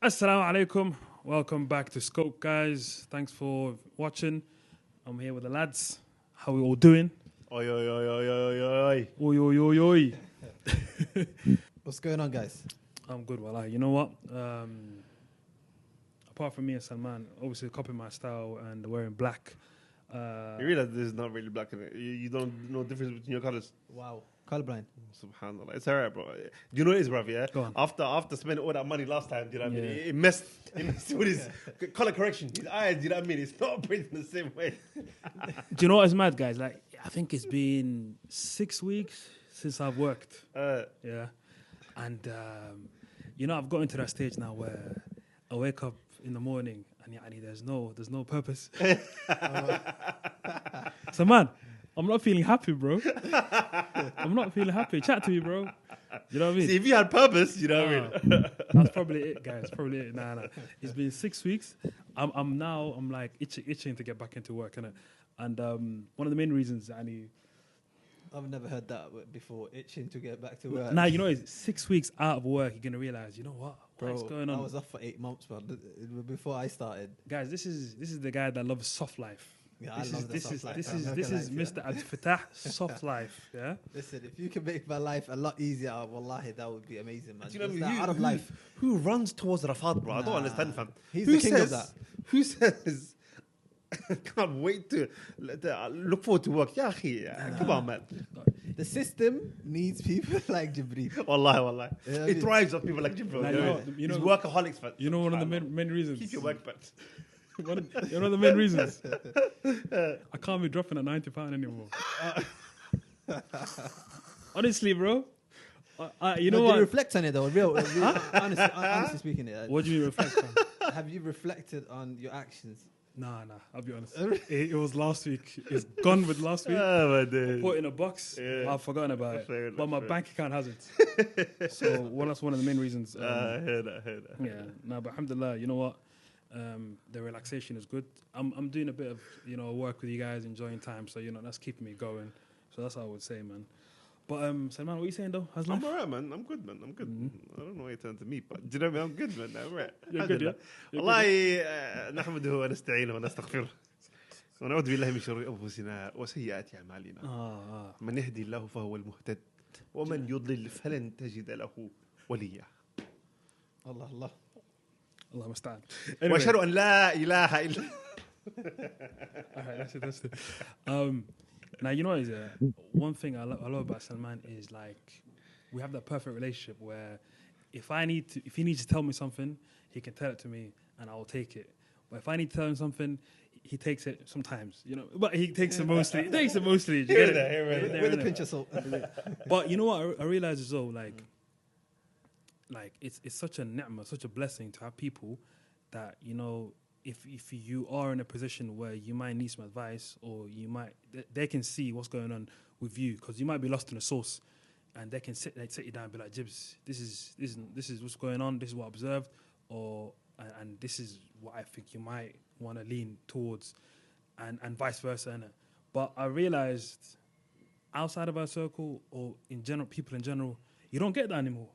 Assalamu alaikum. Welcome back to Scope, guys. Thanks for watching. I'm here with the lads. How we all doing? Oi, oi, oi, oi, oi, oi. Oi, oi, oi, oi. What's going on, guys? I'm good, wallah. You know what? Apart from me and Salman, obviously copying my style and wearing black. You realize this is not really black in it. You don't know the difference between your colours. Wow. Colorblind. Subhanallah. It's alright, bro. Do you know what it is, bruv, yeah? Go on. After spending all that money last time, do you know what I mean? Yeah. It messed with his colour correction. His eyes, do you know what I mean? It's not operating the same way. Do you know what is mad, guys? Like, I think it's been 6 weeks since I've worked. Yeah. And, I've gotten to that stage now where I wake up in the morning and there's no purpose. So, man, I'm not feeling happy, bro. I'm not feeling happy. Chat to me, bro. You know what I mean? See, if you had purpose, you know what I mean? That's probably it, guys. Probably it. Nah. It's been 6 weeks. I'm like itching to get back into work, innit? And one of the main reasons, I've never heard that before. Itching to get back to work. Nah, you know, it's 6 weeks out of work. You're gonna realize, you know what? Bro, What's going on? I was off for 8 months, man. Before I started. Guys, this is the guy that loves soft life. Yeah, This I love is the soft life. this I'm is not this gonna is lie to Mr. Abdifatah soft life. Yeah. Listen, if you can make my life a lot easier, wallahi, that would be amazing, man. Do you know Just what I mean? that out of life. Who runs towards Rafat, bro? I don't Nah. understand, fam. He's Who the king of says, that. Who says, can't wait to look forward to work? Yeah, come on, man. The system needs people like Jibril. Wallahi. Yeah, I It mean- thrives on people like Jibril. Nah, you know- He's workaholics, man. You know one of the main reasons. Keep your work, man. One of the main reasons. I can't be dropping at £90 anymore. Honestly, bro. You know No, what? reflect on it though. Honestly speaking, What do you mean reflect on? have you reflected on your actions? Nah. I'll be honest. It was last week. It's gone with last week. Oh, my days. Put it in a box. Yeah. I've forgotten about it. Fair enough, But my fair bank account hasn't. So that's one of the main reasons. I heard that. Yeah. No, but alhamdulillah, you know what? The relaxation is good. I'm doing a bit of work with you guys, enjoying time. So that's keeping me going. So that's what I would say, man. But Salman, what are you saying though? How's life? I'm alright, man. I'm good, man. I'm good. I don't know why you turned to me, but do you know what I mean? I'm good, man. I'm right. You're good, yeah? You're والله نحمده ونستعينه ونستغفره ونعوذ بالله من شرور انفسنا وسيئات اعمالنا من يهدي الله فهو المهتد ومن يضلل فلن تجد له وليا Allah. Allah musta'an. واشهد ان لا اله الا Alright, that's it. Now you know, one thing I love about Salman is like we have that perfect relationship where if he needs to tell me something, he can tell it to me and I will take it. But if I need to tell him something, he takes it sometimes, but he takes it mostly. He takes it mostly. You get it? With a pinch of salt. But you know what? I realize as well, like it's such a ni'mah, such a blessing to have people that if you are in a position where you might need some advice or they can see what's going on with you because you might be lost in the sauce, and they can sit you down and be like, Jibs, this is what's going on. This is what I observed, and this is what I think you might want to lean towards, and vice versa. Innit? But I realized outside of our circle or in general, people in general, you don't get that anymore.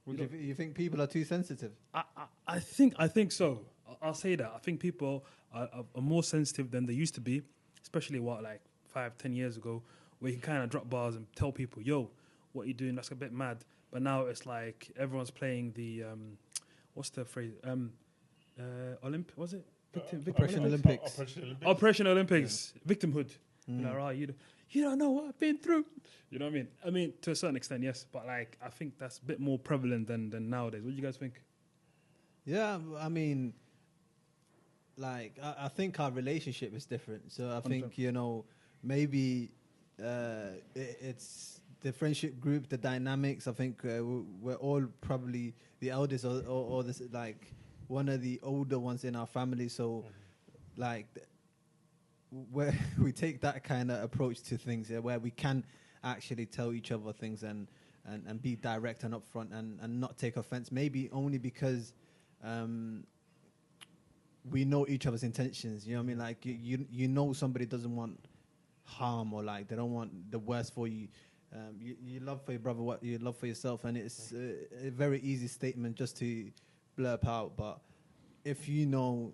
You think people are too sensitive? I think so. I'll say that. I think people are more sensitive than they used to be, especially 5-10 years ago, where you can kind of drop bars and tell people, yo, what you doing? That's a bit mad. But now it's like everyone's playing the, what's the phrase? Was it? Operation Olympics. Operation Olympics. Victimhood. You don't know what I've been through. You know what I mean? I mean, to a certain extent, yes. But I think that's a bit more prevalent than nowadays. What do you guys think? Yeah, I mean, I think our relationship is different. So I think, maybe it's the friendship group, the dynamics. I think we're all probably the eldest or this, one of the older ones in our family. So, where we take that kind of approach to things, where we can actually tell each other things and be direct and upfront and not take offense. Maybe only because we know each other's intentions. You know what I mean? You know somebody doesn't want harm or they don't want the worst for you. You love for your brother what you love for yourself, and it's a very easy statement just to blurb out. But if you know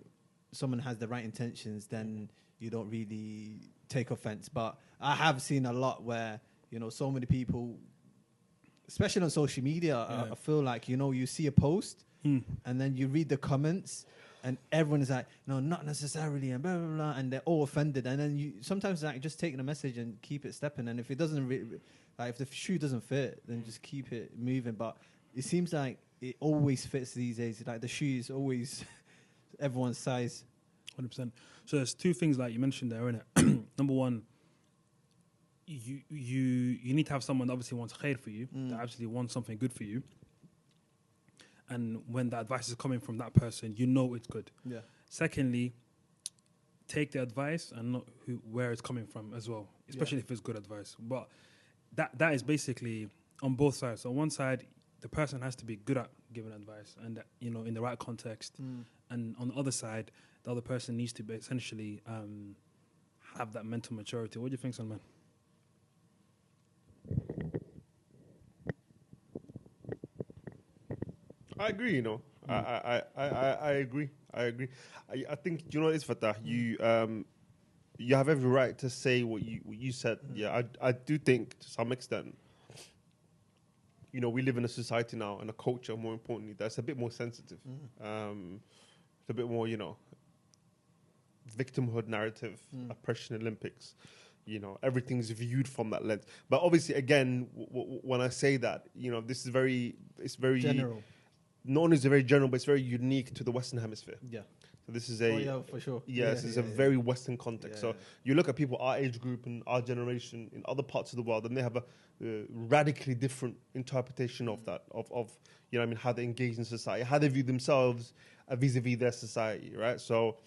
someone has the right intentions, then you don't really take offense. But I have seen a lot where, you know, so many people, especially on social media, I feel like, you know, you see a post and then you read the comments and everyone is like, no, not necessarily, and blah, blah, blah, and they're all offended. And then you sometimes like just take the message and keep it stepping. And if it doesn't, like if the shoe doesn't fit, then just keep it moving. But it seems like it always fits these days. Like the shoe is always everyone's size. 100%. So there's two things like you mentioned there, innit? Number one, you need to have someone that obviously wants khair for you, that actually wants something good for you. And when the advice is coming from that person, you know it's good. Yeah. Secondly, take the advice and know where it's coming from as well, especially if it's good advice. But that is basically on both sides. So on one side, the person has to be good at giving advice and, you know, in the right context. And on the other side, the other person needs to be essentially have that mental maturity. What do you think, Salman? I agree, you know. I agree. I think, you know what it is, Fatah? You have every right to say what you said. Yeah, I do think to some extent, you know, we live in a society now and a culture, more importantly, that's a bit more sensitive. It's a bit more, you know, victimhood narrative, oppression Olympics. You know, everything's viewed from that lens. But obviously, again, when I say that, you know, it's very General. Not only is it very general, but it's very unique to the Western Hemisphere. Yeah. So this is for sure. Yes, it's a very Western context. So you look at people our age group and our generation in other parts of the world, and they have a radically different interpretation of that, of you know, I mean, how they engage in society, how they view themselves vis-a-vis their society, right? So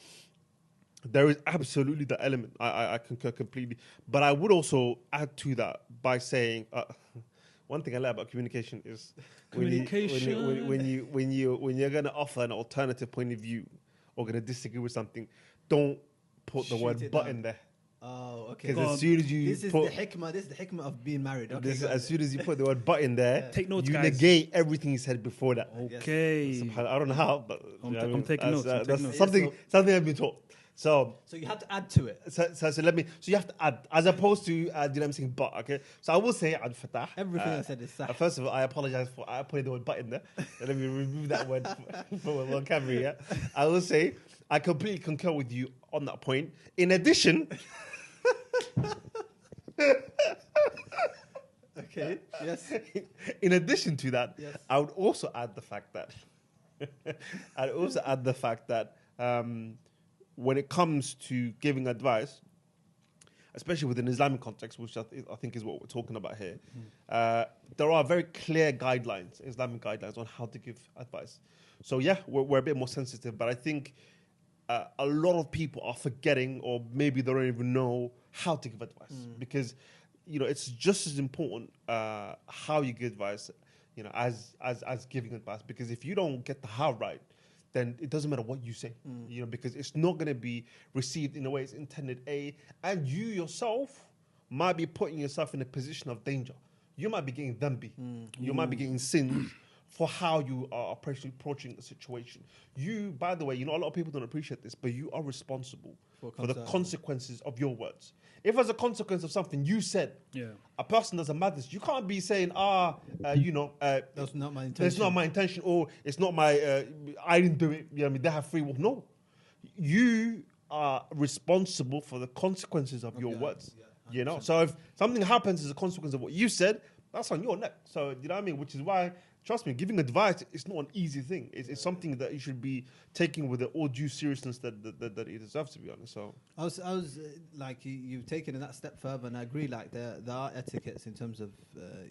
there is absolutely the element. I concur completely, but I would also add to that by saying. One thing I like about communication is when you're going to offer an alternative point of view or going to disagree with something, don't put the word but in there. Oh, okay. Because as soon as you this is the hikmah of being married. Okay, as soon as you put the word but in there, take notes, you guys. Negate everything you said before that. Okay. I don't know how, but I'm taking notes. That's something I've been taught. So you have to add to it. So you have to add, as opposed to, you know what I'm saying, but, okay? So I will say, Abdifatah. Everything I said is sah. First of all, I apologize for putting the word but in there. Let me remove that word from on camera, yeah? I will say, I completely concur with you on that point. In addition... Okay, yes. In addition to that, yes. I would also add the fact that... when it comes to giving advice, especially within Islamic context, which I think is what we're talking about here, there are very clear guidelines, Islamic guidelines on how to give advice. So yeah, we're a bit more sensitive, but I think a lot of people are forgetting, or maybe they don't even know how to give advice, because you know it's just as important how you give advice, you know, as giving advice. Because if you don't get the how right, then it doesn't matter what you say, you know, because it's not going to be received in the way it's intended, and you yourself might be putting yourself in a position of danger. You might be getting dhanbi. You might be getting sins for how you are approaching the situation. You, by the way, you know, a lot of people don't appreciate this, but you are responsible for the consequences of your words. If as a consequence of something you said, a person does a madness, you can't be saying, you know, that's not my intention. It's not my intention, or it's not my, I didn't do it. You know, I mean, they have free will. No, you are responsible for the consequences of your words. Yeah, you know, so if something happens as a consequence of what you said, that's on your neck. So you know what I mean, which is why. Trust me, giving advice is not an easy thing. It's something that you should be taking with the all due seriousness that it deserves, to be honest. So I was like, you've taken it that step further, and I agree. Like there are etiquettes in terms of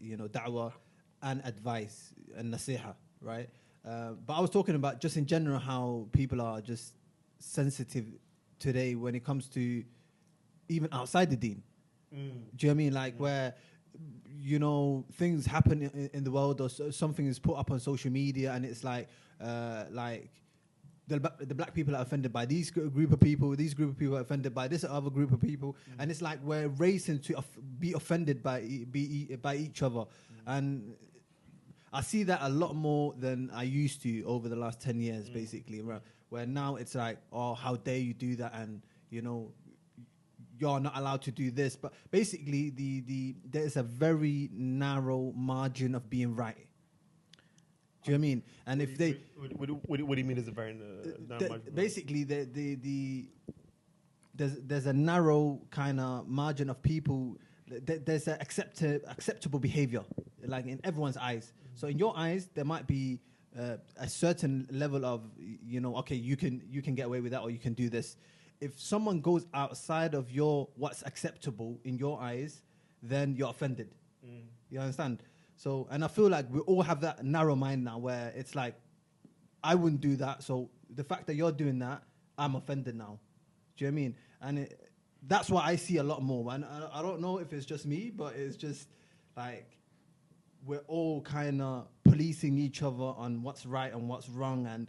you know, da'wah and advice and nasiha, right? But I was talking about just in general how people are just sensitive today when it comes to even outside the deen. Do you know what I mean? Like where, you know, things happen in the world, or something is put up on social media, and it's like the black people are offended by these group of people, these group of people are offended by this other group of people, and it's like we're racing to be offended by each other. And I see that a lot more than I used to over the last 10 years, basically, where now it's like, oh, how dare you do that? And, you know, you're not allowed to do this. But basically, there's a very narrow margin of being right. Do you know what I mean? And if they... What do you mean is a very... basically, there's a narrow kind of margin of people... There's an acceptable behavior, like in everyone's eyes. So in your eyes, there might be a certain level of, you know, okay, you can get away with that, or you can do this. If someone goes outside of what's acceptable in your eyes, then you're offended. You understand? So, and I feel like we all have that narrow mind now, where it's like, I wouldn't do that. So the fact that you're doing that, I'm offended now. Do you know what I mean? And that's what I see a lot more. And I don't know if it's just me, but it's just like we're all kind of policing each other on what's right and what's wrong. And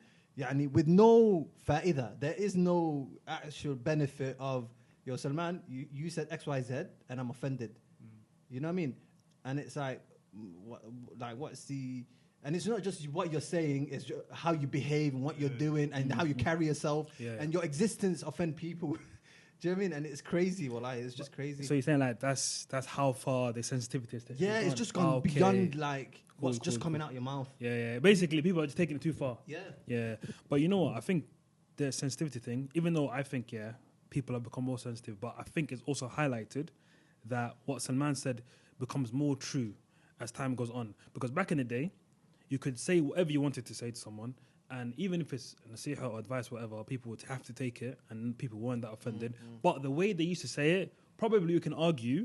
with no fa'idah. There is no actual benefit of, yo, Salman, you said X, Y, Z, and I'm offended. You know what I mean? And it's like, what's the... And it's not just what you're saying, it's how you behave and what you're doing and how you carry yourself. And your existence offend people. Do you know what I mean? And it's crazy, wallahi. It's just crazy. So you're saying like that's how far the sensitivity is? Yeah, it's just gone beyond like what's just coming out your mouth. Yeah. Basically, people are just taking it too far. Yeah. But you know what? I think the sensitivity thing, even though I think, people have become more sensitive, but I think it's also highlighted that what Salman said becomes more true as time goes on. Because back in the day, you could say whatever you wanted to say to someone, and even if it's nasiha or advice, whatever, people would have to take it, and people weren't that offended. But the way they used to say it, probably you can argue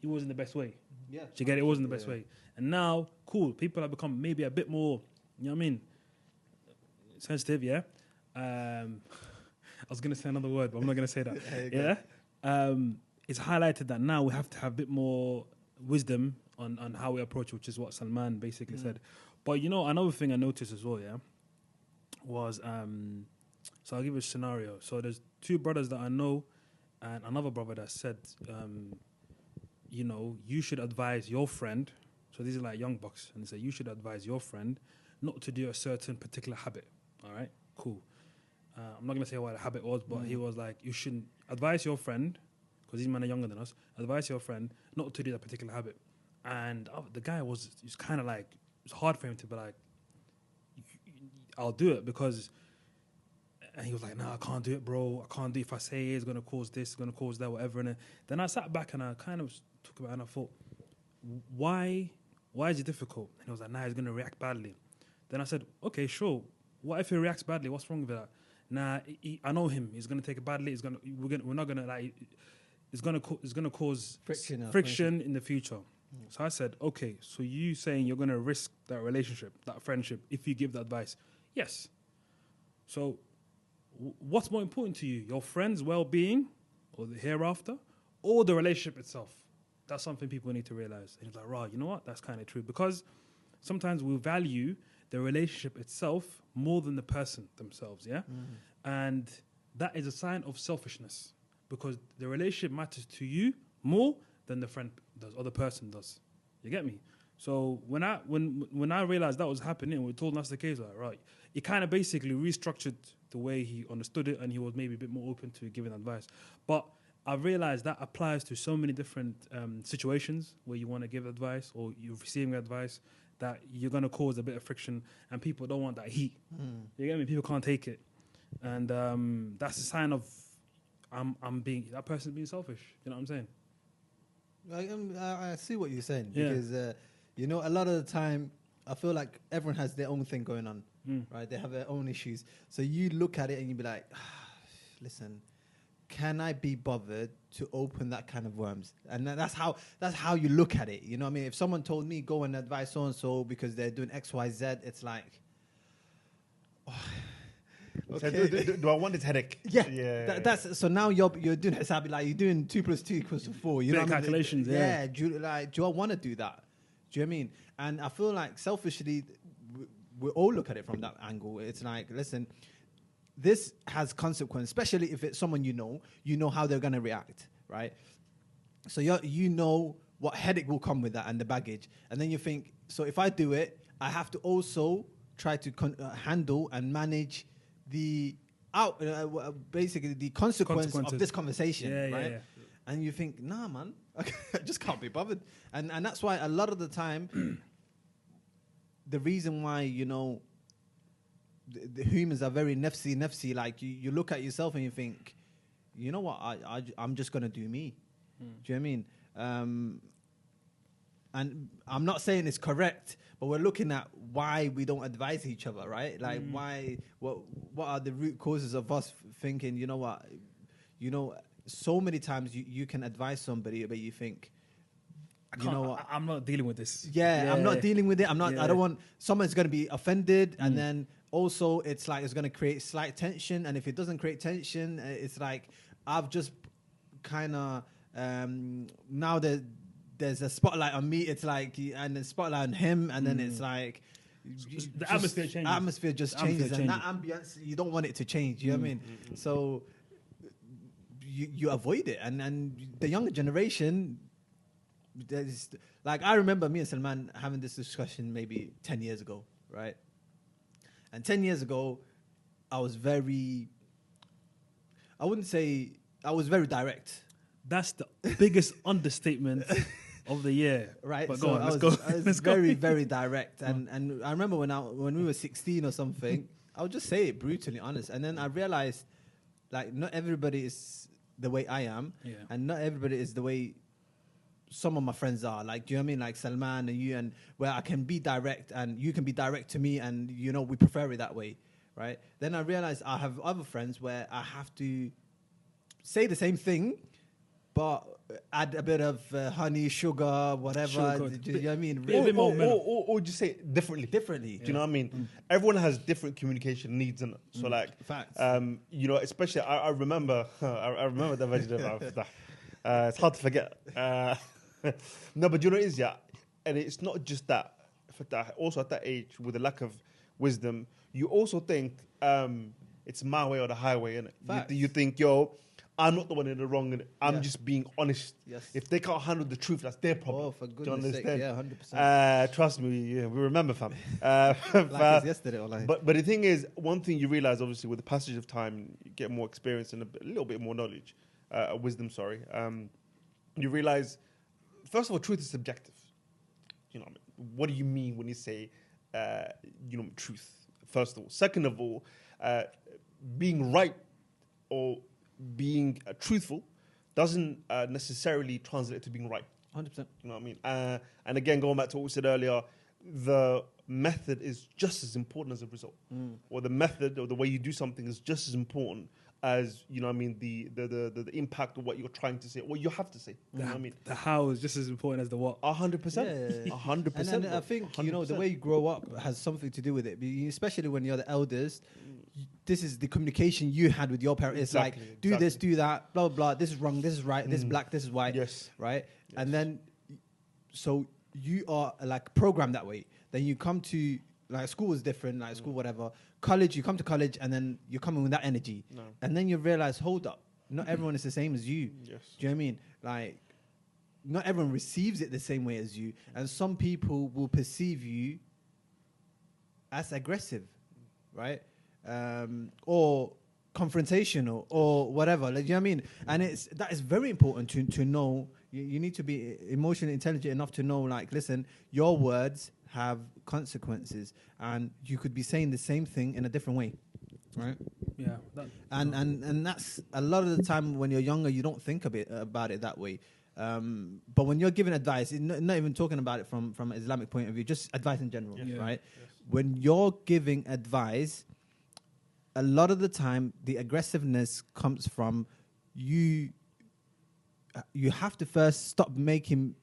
it wasn't the best way. Yeah. Do you get it? It wasn't the best way. And now, cool, people have become maybe a bit more, you know what I mean, sensitive, yeah? I was going to say another word, but I'm not going to say that. It's highlighted that now we have to have a bit more wisdom on how we approach, which is what Salman basically said. But, you know, another thing I noticed as well, was so I'll give you a scenario. So there's two brothers that I know and another brother that said, you know, you should advise your friend. So these are like young bucks, and they say you should advise your friend not to do a certain particular habit. All right, cool. I'm not gonna say what the habit was, but he was like, you shouldn't advise your friend, because these men are younger than us. Advise your friend not to do that particular habit. And the guy was kind of like, it's hard for him to be like, I'll do it because, and he was like, nah, I can't do it, bro. I can't do it. If I say it, it's going to cause this, it's going to cause that, whatever. And then I sat back and I kind of took about it and I thought, why is it difficult? And he was like, nah, he's going to react badly. Then I said, okay, sure. What if he reacts badly? What's wrong with that? Nah, I know him. He's going to take it badly. We're not going to like, it's going to cause friction in the future. So I said, okay, so you saying you're going to risk that relationship, that friendship, if you give the advice? Yes. So what's more important to you, your friend's well-being or the hereafter, or the relationship itself? That's something people need to realize. And he's like, right, you know what? That's kind of true. Because sometimes we value the relationship itself more than the person themselves, yeah? And that is a sign of selfishness, because the relationship matters to you more than the friend does or the person does. You get me? So when I realized that was happening, we told us the case, like, right, it kind of basically restructured the way he understood it, and he was maybe a bit more open to giving advice. But I realized that applies to so many different situations where you want to give advice or you're receiving advice, that you're going to cause a bit of friction, and people don't want that heat. You get me? People can't take it. And that's a sign of that person's being selfish. You know what I'm saying? I see what you're saying, because you know, a lot of the time I feel like everyone has their own thing going on, right? They have their own issues. So you look at it and you be like, listen, can I be bothered to open that kind of worms? And that's how you look at it. You know what I mean? If someone told me go and advise so and so because they're doing X, Y, Z, it's like, okay. So do I want this headache? Yeah. That's so now you're doing hisabi, like you're doing 2 + 2 = 4. You know what I mean? Calculations. Yeah. Do I want to do that? Do you know what I mean? And I feel like selfishly, we all look at it from that angle. It's like, listen, this has consequence, especially if it's someone you know how they're going to react, right? So you know what headache will come with that and the baggage. And then you think, so if I do it, I have to also try to handle and manage the basically the consequence of this conversation, right? And you think, nah, man, I just can't be bothered. And that's why a lot of the time, the reason why, you know, the humans are very nafsi, like you look at yourself and you think, you know what, I'm just going to do me. Do you know what I mean? And I'm not saying it's correct, but we're looking at why we don't advise each other, right? Like what are the root causes of us thinking, you know what, you know, so many times you can advise somebody, but you think, you know what, I'm not dealing with this. I'm not dealing with it. I don't want, someone's going to be offended. And then also it's like, it's going to create slight tension. And if it doesn't create tension, it's like, I've just kind of, now that there's a spotlight on me, it's like, and the spotlight on him. And then it's like, the atmosphere changes. Atmosphere just changes. And that ambience, you don't want it to change. You know what I mean? So you avoid it. And the younger generation, there's, like, I remember me and Salman having this discussion maybe 10 years ago, right? And 10 years ago, I was very direct. That's the biggest understatement of the year. Right. But so go on, I was very, very direct. And I remember when we were 16 or something, I would just say it brutally honest. And then I realized, like, not everybody is the way I am. Yeah. And not everybody is the way some of my friends are. Like, do you know what I mean? Like Salman and you, and where I can be direct and you can be direct to me, and, you know, we prefer it that way. Right. Then I realized I have other friends where I have to say the same thing, but add a bit of honey, sugar, whatever. Do you know what I mean? Or just say it differently. Do you know what I mean? Everyone has different communication needs, and so like, facts. You know, especially I remember the vegetable. It's hard to forget. No, but you know what it is, yeah, and it's not just that. Also at that age, with the lack of wisdom, you also think it's my way or the highway, innit? You think, yo, I'm not the one in the wrong, and I'm just being honest. Yes. If they can't handle the truth, that's their problem. Oh, for goodness sake, yeah, 100%. Trust me, we remember, fam. Like it's yesterday, or like. But the thing is, one thing you realize, obviously, with the passage of time, you get more experience and a little bit more knowledge, wisdom. Sorry, you realize, first of all, truth is subjective. You know, what do you mean when you say, you know, truth? First of all, second of all, being right or being truthful doesn't necessarily translate to being right. 100%. You know what I mean? And again, going back to what we said earlier, the method is just as important as the result. Or the method or the way you do something is just as important as, you know what I mean, the impact of what you're trying to say, what you have to say. You know what I mean? The how is just as important as the what. 100%. 100%. And I think, 100%. You know, the way you grow up has something to do with it. Especially when you're the eldest, this is the communication you had with your parents. It's like, do this, do that, blah, blah, blah. This is wrong, this is right, this is black, this is white. Yes. Right? Yes. And then, so you are like programmed that way. Then you come to, like, school is different, like school, whatever. College, you come to college and then you're coming with that energy. No. And then you realize, hold up, not everyone is the same as you. Yes. Do you know what I mean? Like, not everyone receives it the same way as you. And some people will perceive you as aggressive, right? Or confrontational or whatever. Like, you know what I mean? And that is very important to know. You need to be emotionally intelligent enough to know, like, listen, your words have consequences, and you could be saying the same thing in a different way, right? Yeah. And that's a lot of the time when you're younger, you don't think about it that way. But when you're giving advice, not even talking about it from an Islamic point of view, just advice in general, right? Yes. When you're giving advice, a lot of the time, the aggressiveness comes from you. You have to first stop making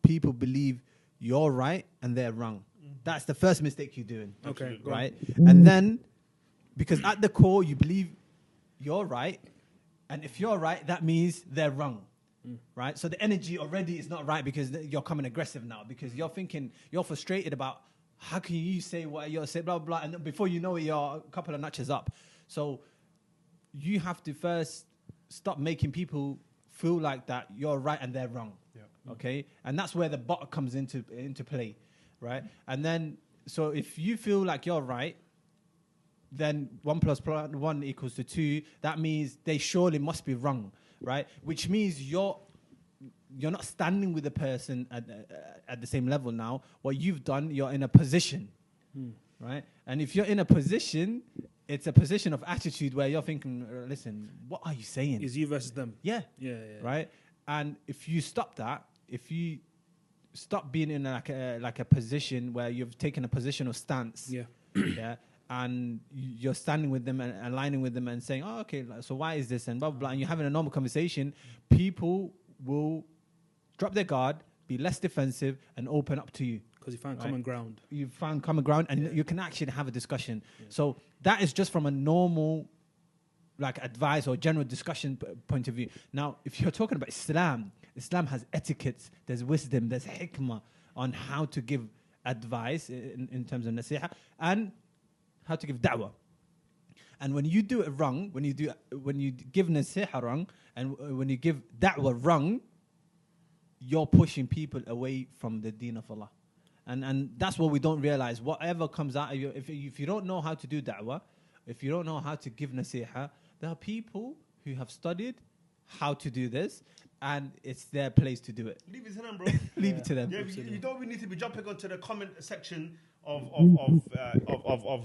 people believe you're right and they're wrong. That's the first mistake you're doing. Okay. Right? And then, because at the core, you believe you're right. And if you're right, that means they're wrong. Right? So the energy already is not right because you're coming aggressive now. Because you're thinking, you're frustrated about how can you say what you're saying, blah, blah, blah. And before you know it, you're a couple of notches up. So you have to first stop making people feel like that you're right and they're wrong. Yeah. Okay? And that's where the bot comes into play. right? And then, so if you feel like you're right, then 1 + 1 = 2. That means they surely must be wrong, right? Which means you're not standing with the person at the same level now. What you've done, you're in a position, right? And if you're in a position, it's a position of attitude where you're thinking, listen, what are you saying? Is you versus them. Yeah. Yeah. Right? And if you stop that, if you stop being in like a position where you've taken a position of stance, yeah, and you're standing with them and aligning with them and saying, oh, okay, so why is this and blah, blah, blah, and you're having a normal conversation, people will drop their guard, be less defensive, and open up to you. Because you found common ground. You found common ground, and you can actually have a discussion. So that is just from a normal, like, advice or general discussion point of view. Now, if you're talking about Islam has etiquettes, there's wisdom, there's hikmah on how to give advice in terms of nasiha, and how to give da'wah. And when you do it wrong, when you give nasiha wrong, and when you give da'wah wrong, you're pushing people away from the deen of Allah. And that's what we don't realize. Whatever comes out of you, if you don't know how to do da'wah, if you don't know how to give nasiha, there are people who have studied how to do this, and it's their place to do it. Leave it to them, bro. Leave it to them. Yeah, you don't really need to be jumping onto the comment section of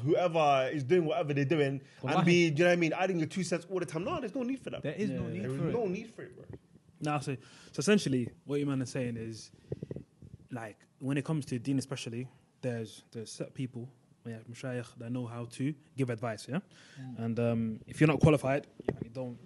whoever is doing whatever they're doing and be, do you know what I mean, adding your 2 cents all the time. No, there's no need for that. There is no need for it. There's no need for it, bro. Nah, so essentially, what your man is saying is, like, when it comes to deen especially, there's set people, mashayikh, that know how to give advice, yeah? And if you're not qualified, you don't.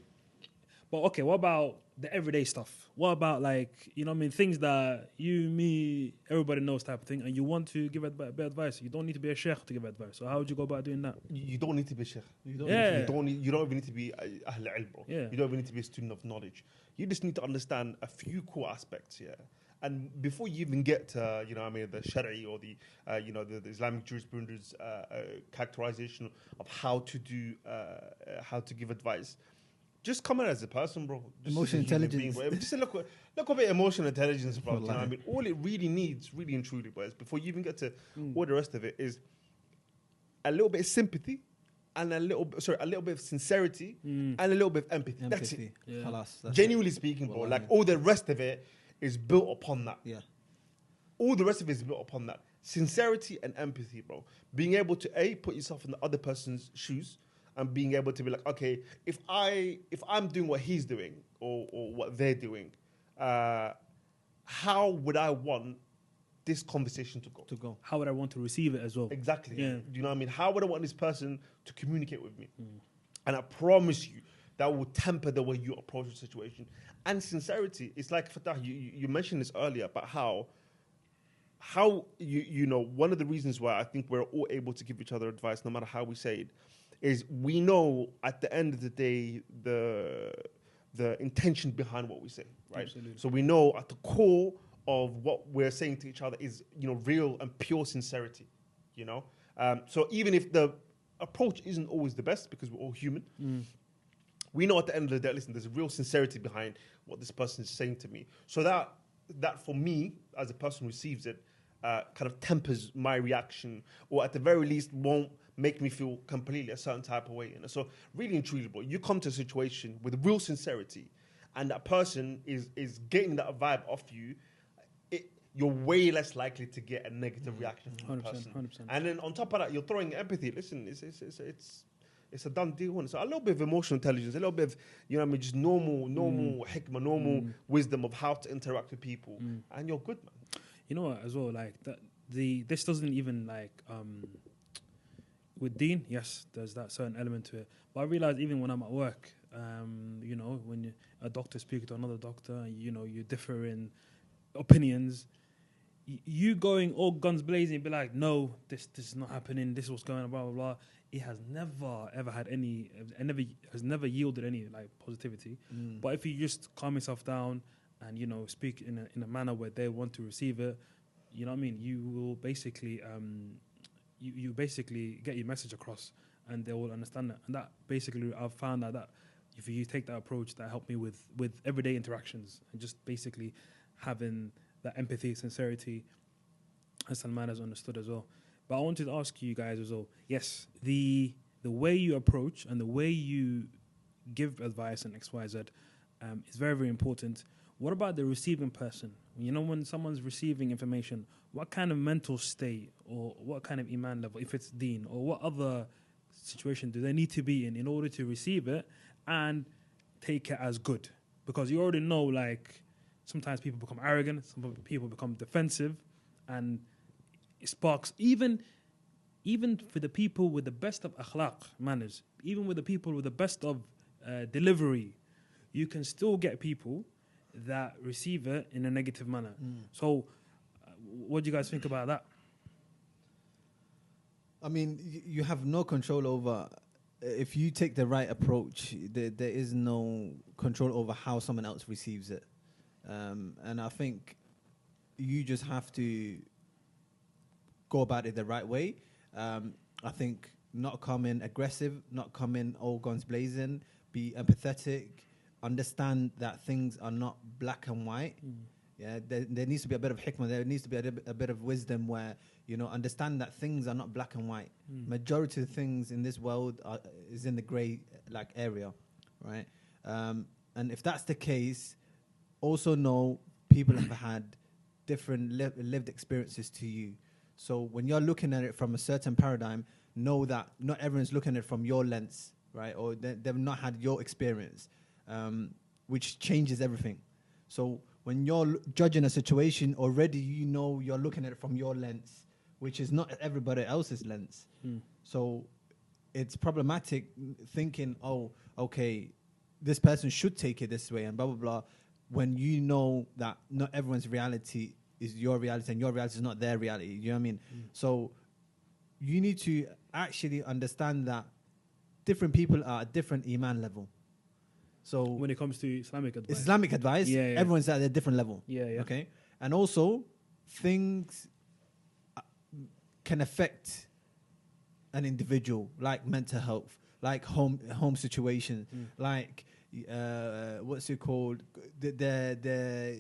But okay, what about the everyday stuff? What about, like, you know what I mean, things that you, me, everybody knows type of thing, and you want to give advice. You don't need to be a sheikh to give advice. So how would you go about doing that? You don't need to be sheikh. You don't even need to be ahl ilm, bro. Yeah. You don't even need to be a student of knowledge. You just need to understand a few core aspects, yeah. And before you even get to, you know what I mean, the Shari'i or the, the Islamic jurisprudence characterization of how to do, how to give advice, just come in as a person, bro. Just emotional intelligence. Being, just look a bit emotional intelligence, bro. You know what I mean? All it really needs, really and truly, boys, before you even get to all the rest of it, is a little bit of sympathy and a little bit of sincerity and a little bit of empathy. That's it. Yeah. That's Genuinely speaking, bro, like all the rest of it is built upon that. Yeah. All the rest of it is built upon that. Sincerity and empathy, bro. Being able to put yourself in the other person's shoes and being able to be like, okay, if I'm doing what he's doing or what they're doing, how would I want this conversation to go? How would I want to receive it as well? Exactly. Yeah. Do you know what I mean? How would I want this person to communicate with me? And I promise you, that will temper the way you approach the situation. And sincerity, it's like, Fatah, you mentioned this earlier about how you know, one of the reasons why I think we're all able to give each other advice, no matter how we say it, is we know at the end of the day the intention behind what we say, right? Absolutely. So we know at the core of what we're saying to each other is, you know, real and pure sincerity, you know? So even if the approach isn't always the best, because we're all human, we know at the end of the day, listen, there's real sincerity behind what this person is saying to me. So that for me, as a person who receives it, kind of tempers my reaction, or at the very least won't make me feel completely a certain type of way. You know? So really and truly, bro, you come to a situation with real sincerity, and that person is getting that vibe off you, you're way less likely to get a negative reaction from the person. 100%. And then on top of that, you're throwing empathy. Listen, it's a done deal. So a little bit of emotional intelligence, a little bit of, you know what I mean, just normal hikmah, normal wisdom of how to interact with people, and you're good, man. You know what, as well, like that. This doesn't even like with deen. Yes, there's that certain element to it. But I realize even when I'm at work, you know, when a doctor speaks to another doctor, you know, you differ in opinions. You going all guns blazing, be like, no, this is not happening. This is what's going on, blah blah blah. It has never ever had any, has never yielded any like positivity. But if you just calm yourself down and, you know, speak in a manner where they want to receive it, you know what I mean, you will basically you basically get your message across, and they will understand that. And that basically, I've found out that if you take that approach, that helped me with everyday interactions, and just basically having that empathy, sincerity, as Salman has understood as well. But I wanted to ask you guys as well. Yes, the way you approach and the way you give advice and X, Y, Z is very, very important. What about the receiving person? You know, when someone's receiving information, what kind of mental state or what kind of iman level, if it's deen, or what other situation do they need to be in order to receive it and take it as good? Because you already know, like, sometimes people become arrogant, some people become defensive, and it sparks, even for the people with the best of akhlaq, manners, even with the people with the best of delivery, you can still get people that receive it in a negative manner. So what do you guys think about that? I mean, you have no control over, if you take the right approach, there is no control over how someone else receives it. And I think you just have to go about it the right way. I think not come in aggressive, not come in all guns blazing, be empathetic, understand that things are not black and white. Yeah, there needs to be a bit of hikmah, there needs to be a bit of wisdom where, you know, understand that things are not black and white. Majority of things in this world is in the grey like area, right? And if that's the case, also know people have had different lived experiences to you. So when you're looking at it from a certain paradigm, know that not everyone's looking at it from your lens, right? Or they've not had your experience, which changes everything. So when you're judging a situation, already you know you're looking at it from your lens, which is not everybody else's lens. So it's problematic thinking, oh, okay, this person should take it this way and blah, blah, blah, when you know that not everyone's reality is your reality and your reality is not their reality. You know what I mean? So you need to actually understand that different people are at different iman level. So When it comes to Islamic advice. Islamic advice, Yeah. everyone's at a different level. Yeah. Okay? And also, things can affect an individual, like mental health, like home situation, like what's it called? The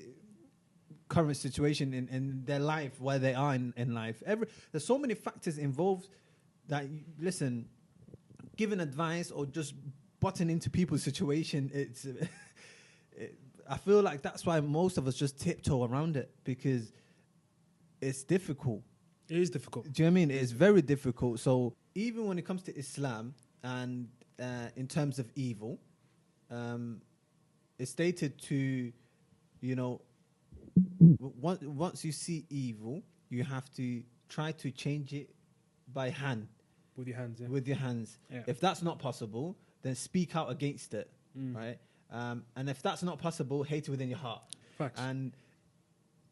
current situation in their life, where they are in life. There's so many factors involved that, listen, giving advice or just butting into people's situation, I feel like that's why most of us just tiptoe around it, because it's difficult. It is difficult. Do you know what I mean? It's very difficult. So even when it comes to Islam and in terms of evil, it's stated to, you know, once you see evil, you have to try to change it by hand. With your hands, yeah. With your hands. Yeah. If that's not possible, then speak out against it, right? And if that's not possible, hate it within your heart. Facts. And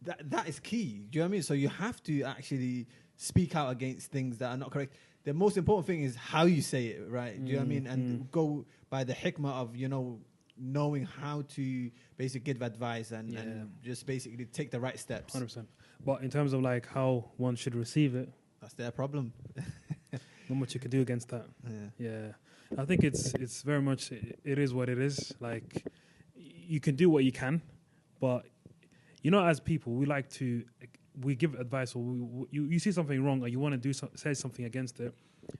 that is key. Do you know what I mean? So you have to actually speak out against things that are not correct. The most important thing is how you say it, right? Do you know what I mean? And go by the hikmah of, you know, knowing how to basically give advice and just basically take the right steps. 100%. But in terms of like how one should receive it, That's their problem. not much you can do against that. Yeah. Yeah, I think it's very much, it is what it is. Like, you can do what you can, but you know, as people, we give advice, or you see something wrong, or you want to say something against it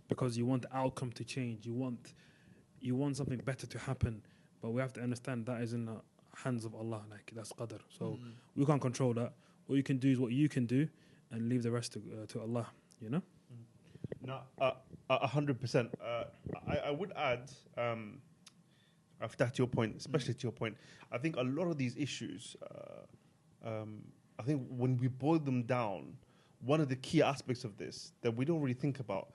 because you want the outcome to change. You want something better to happen, but we have to understand that is in the hands of Allah. Like, that's qadr. So we can't control that. What you can do is what you can do, and leave the rest to Allah. You know. No, 100%. I would add, after to your point, especially to your point, I think a lot of these issues, I think when we boil them down, one of the key aspects of this that we don't really think about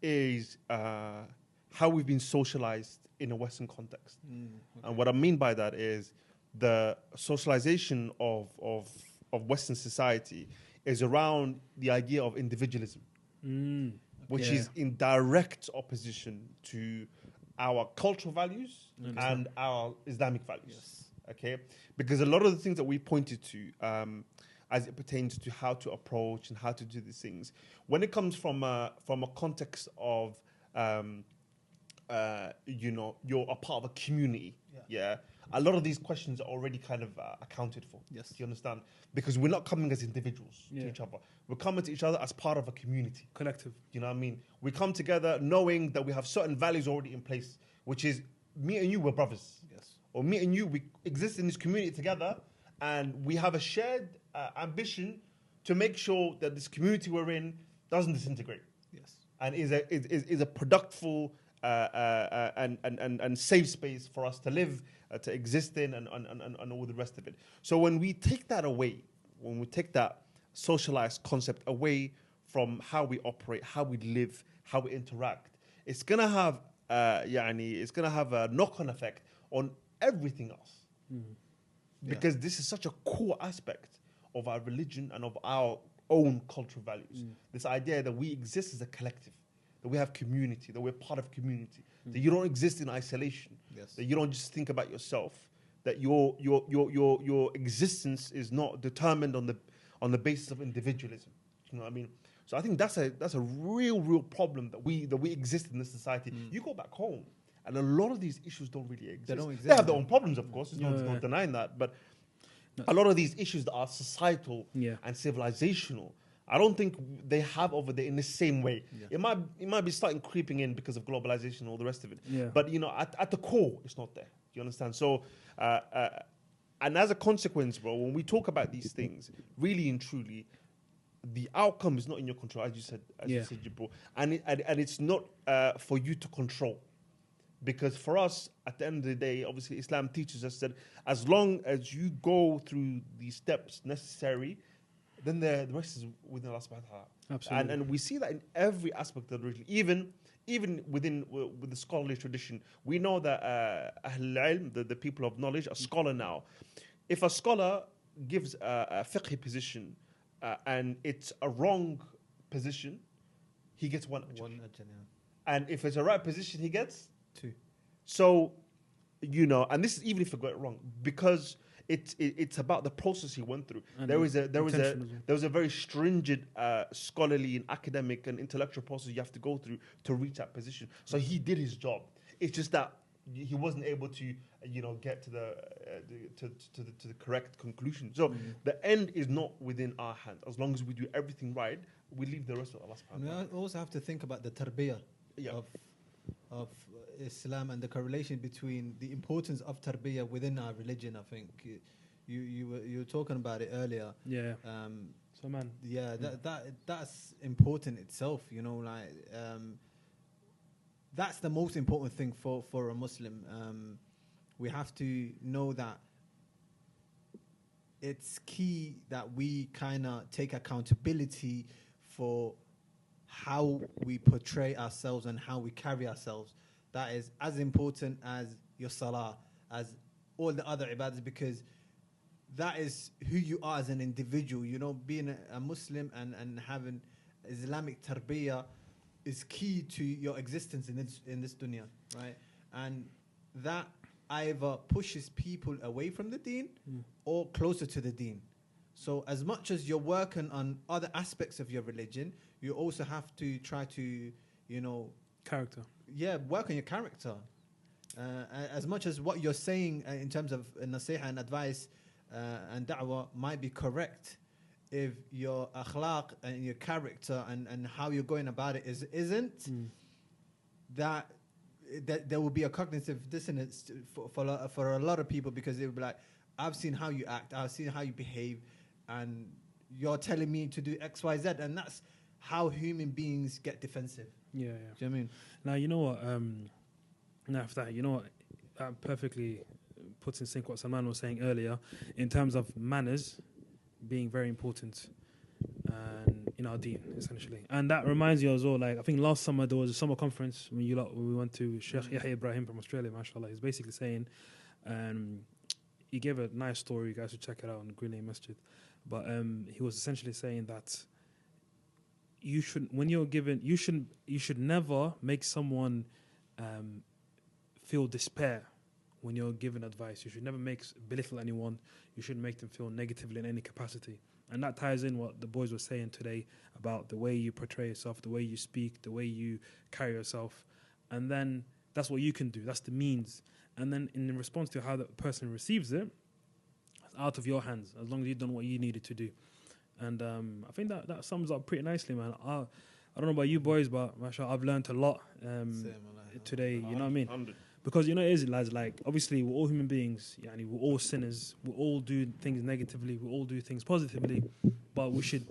is how we've been socialized in a Western context. Okay. And what I mean by that is the socialization of Western society is around the idea of individualism. Which is in direct opposition to our cultural values and our Islamic values. Yes. Okay, because a lot of the things that we pointed to, as it pertains to how to approach and how to do these things, when it comes from a context of you're a part of a community. Yeah. A lot of these questions are already kind of accounted for. Yes. Do you understand? Because we're not coming as individuals to each other. We're coming to each other as part of a community. Collective. You know what I mean? We come together knowing that we have certain values already in place, which is me and you, we're brothers. Yes. Or me and you, we exist in this community together, and we have a shared ambition to make sure that this community we're in doesn't disintegrate. Yes. And is a productful and safe space for us to live, to exist in, and all the rest of it. So when we take that away, when we take that socialized concept away from how we operate, how we live, how we interact, it's gonna have a knock-on effect on everything else. Because this is such a core aspect of our religion and of our own cultural values. This idea that we exist as a collective, that we have community, that we're part of community, that you don't exist in isolation, that you don't just think about yourself, that your existence is not determined on the basis of individualism. You know what I mean? So I think that's a real problem that we exist in this society. You go back home, and a lot of these issues don't really exist. They don't exist. They have their own problems, of course. There's no denying that, but a lot of these issues that are societal and civilizational, I don't think they have over there in the same way. It might be starting creeping in because of globalization and all the rest of it. But at the core, it's not there. Do you understand? So, and as a consequence, bro, when we talk about these things, really and truly, the outcome is not in your control, as you said, Jibril, and it's not for you to control. Because for us, at the end of the day, obviously, Islam teaches us that as long as you go through the steps necessary, then the rest is within Allah subhanahu wa ta'ala. Absolutely. And we see that in every aspect of the religion, even with the scholarly tradition. We know that Ahl al-Ilm, the people of knowledge, a scholar now, if a scholar gives a fiqh position and it's a wrong position, he gets one ajr. And if it's a right position, he gets 2. So, and this is even if I got it wrong, because it's about the process he went through. And There was a very stringent scholarly and academic and intellectual process you have to go through to reach that position. So he did his job. It's just that he wasn't able to get to the correct conclusion. So the end is not within our hands. As long as we do everything right, we leave the rest of Allah subhanahu wa ta'ala. We also have to think about the tarbiyah of Islam and the correlation between the importance of tarbiyah within our religion. I think you were talking about it earlier. Salman. That's important itself. That's the most important thing for a Muslim. We have to know that it's key that we kind of take accountability for how we portray ourselves and how we carry ourselves. That is as important as your salah, as all the other ibadahs, because that is who you are as an individual. Being a Muslim and having Islamic tarbiyah is key to your existence in this dunya, right? And that either pushes people away from the deen or closer to the deen. So as much as you're working on other aspects of your religion, you also have to try to, character. Yeah, work on your character. As much as what you're saying in terms of nasiha and advice and da'wah might be correct, if your akhlaq and your character and how you're going about it isn't, that there will be a cognitive dissonance for a lot of people, because they will be like, I've seen how you act, I've seen how you behave, and you're telling me to do X, Y, Z, and that's how human beings get defensive. Yeah. Do you know what I mean? Now, you know what? That perfectly puts in sync what Salman was saying earlier in terms of manners being very important in our deen, essentially. And that reminds you as well, like, I think last summer there was a summer conference when we went to Sheikh Yahya Ibrahim from Australia, mashallah. He's basically saying, he gave a nice story, you guys should check it out on Green Lane Masjid. But he was essentially saying that you should never make someone feel despair when you're giving advice. You should never belittle anyone. You shouldn't make them feel negatively in any capacity. And that ties in what the boys were saying today about the way you portray yourself, the way you speak, the way you carry yourself. And then That's what you can do. That's the means. And then in response to how the person receives it, it's out of your hands, as long as you've done what you needed to do. And I think that sums up pretty nicely, man. I don't know about you boys, but mashallah, I've learned a lot today, you know what I mean? 100. Because, you know, it is, lads, like, obviously, we're all human beings. Yani, we're all sinners. We all do things negatively. We all do things positively. But we should,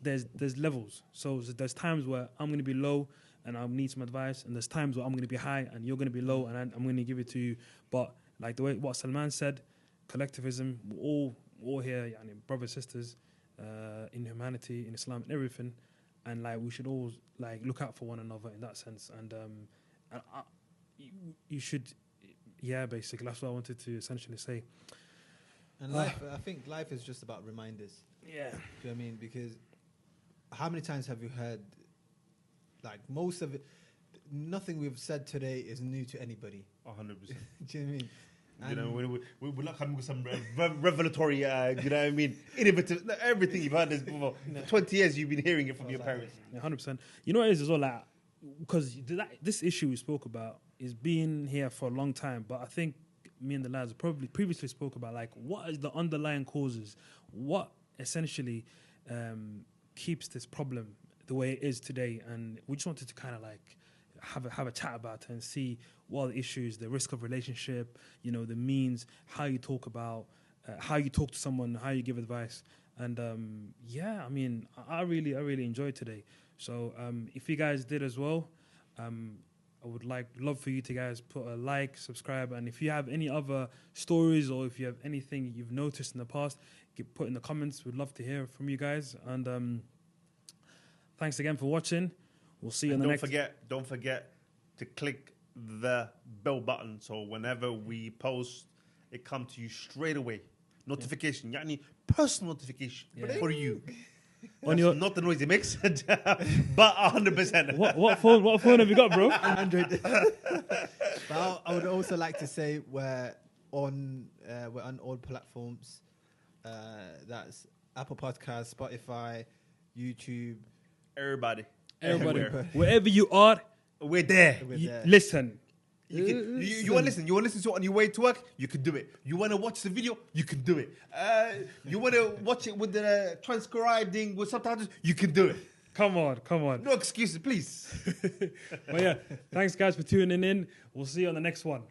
there's levels. So there's times where I'm going to be low and I need some advice. And there's times where I'm going to be high and you're going to be low and I'm going to give it to you. But, like, the way what Salman said, collectivism, we're all here, yani, brothers, sisters, in humanity, in Islam, and everything. And, like, we should all, like, look out for one another in that sense. And you should, basically, that's what I wanted to essentially say. And life, I think life is just about reminders. Yeah. Do you know what I mean? Because how many times have you heard, like, most of it, nothing we've said today is new to anybody. 100%. Do you know what I mean? You know, we're not coming with some revelatory, you know what I mean, innovative, everything you've heard this before. For 20 years you've been hearing it from your parents. Yeah, 100%. You know what it is as well, like, because this issue we spoke about is being here for a long time, but I think me and the lads probably previously spoke about, like, what is the underlying causes? What essentially keeps this problem the way it is today? And we just wanted to kind of, like, have a chat about it and see what are the issues, the risk of relationship, you know, the means, how you talk about, how you talk to someone, how you give advice. And I mean, I really enjoyed today. So if you guys did as well, I would love for you to guys put a like, subscribe, and if you have any other stories or if you have anything you've noticed in the past, put in the comments. We'd love to hear from you guys. And thanks again for watching. We'll see you in the next. Don't forget to click the bell button so whenever we post, it comes to you straight away. Notification, yani personal notification for you. On your not the noise it makes, but 100%. What phone have you got, bro? Android. But I would also like to say we're on all platforms. That's Apple Podcasts, Spotify, YouTube. Everybody. Wherever you are, we're there. Listen. You want to listen? You want to listen to it on your way to work? You can do it. You want to watch the video? You can do it. You want to watch it with the transcribing with subtitles? You can do it. Come on. No excuses, please. But yeah, thanks guys for tuning in. We'll see you on the next one.